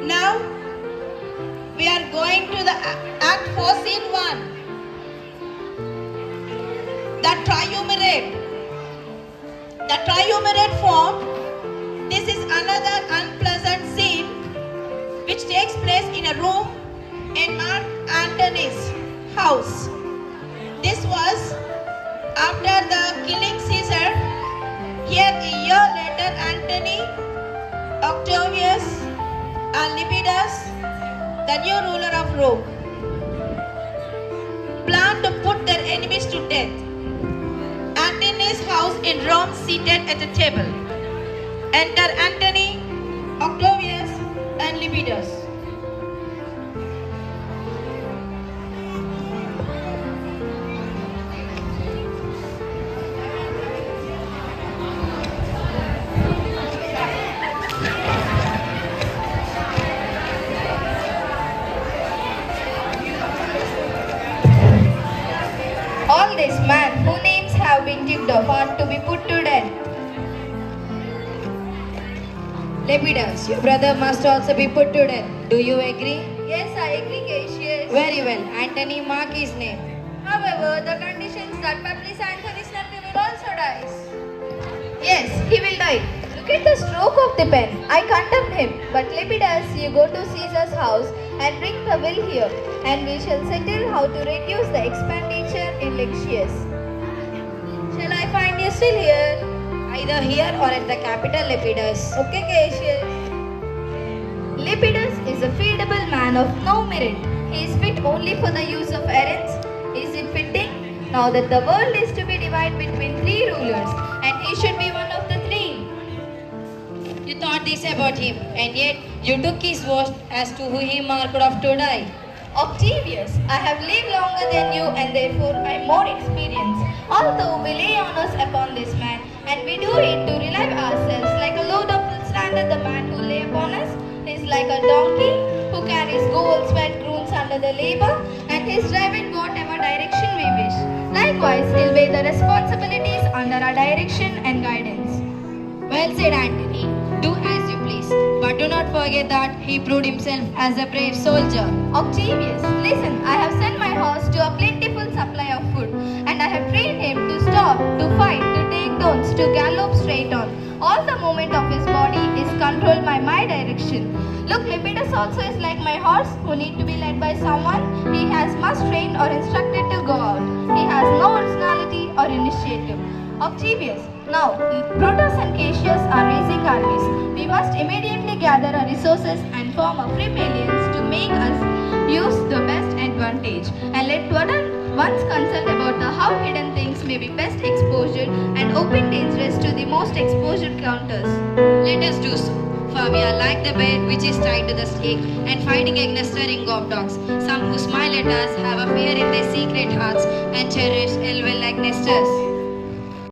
Now we are going to the Act 4 Scene 1. The triumvirate. The triumvirate form. This is another unpleasant scene which takes place in a room in Mark Antony's house. This was after the killing Caesar. Here a year later, Antony, Octavius, and Lepidus, the new ruler of Rome, planned to put their enemies to death. Antony's house in Rome, seated at a table. Enter Antony, Octavius, and Lepidus. All these men whose names have been ticked off are to be put to death. Lepidus, your brother must also be put to death. Do you agree? Yes, I agree, Cassius. Very well. Antony, mark his name. However, the conditions that Publius Antony's nephew will also die. Yes, he will die. Look at the stroke of the pen. I condemn him. But Lepidus, you go to Caesar's house and bring the will here, and we shall settle how to reduce the expenditure in Lectius. Shall I find you still here? Either here or at the capital, Lepidus. Okay, Cassius. Lepidus is a feasible man of no merit. He is fit only for the use of errands. Is it fitting? Now that the world is to be divided between three rulers, and he should be one of the three. You thought this about him, and yet you took his vote as to who he marked off to die. Octavius, I have lived longer than you, and therefore I am more experienced. Although we lay honors upon this man, and we do it to relieve ourselves like a load of will slander the man who lay upon us. He is like a donkey who carries gold sweat groans under the labor, and he is driven whatever direction we wish. Likewise, he will bear the responsibilities under our direction and guidance. Well said, Antony. Do as you please. But do not forget that he proved himself as a brave soldier. Octavius, listen, I have sent my horse to a plentiful supply of food, and I have trained him to stop, to fight, to take turns, to gallop straight on. All the movement of his body is controlled by my direction. Look, Lepidus also is like my horse who need to be led by someone he has much trained or instructed to go out. He has no personality or initiative. Octavius, now Brutus and Cassius are raising armies. We must immediately gather our resources and form a free alliance to make us use the best advantage. And let once concerned about the how hidden things may be best exposed and open dangerous to the most exposed counters. Let us do so. For we are like the bear which is tied to the stake and fighting against a ring of dogs. Some who smile at us have a fear in their secret hearts and cherish ill will like nesters.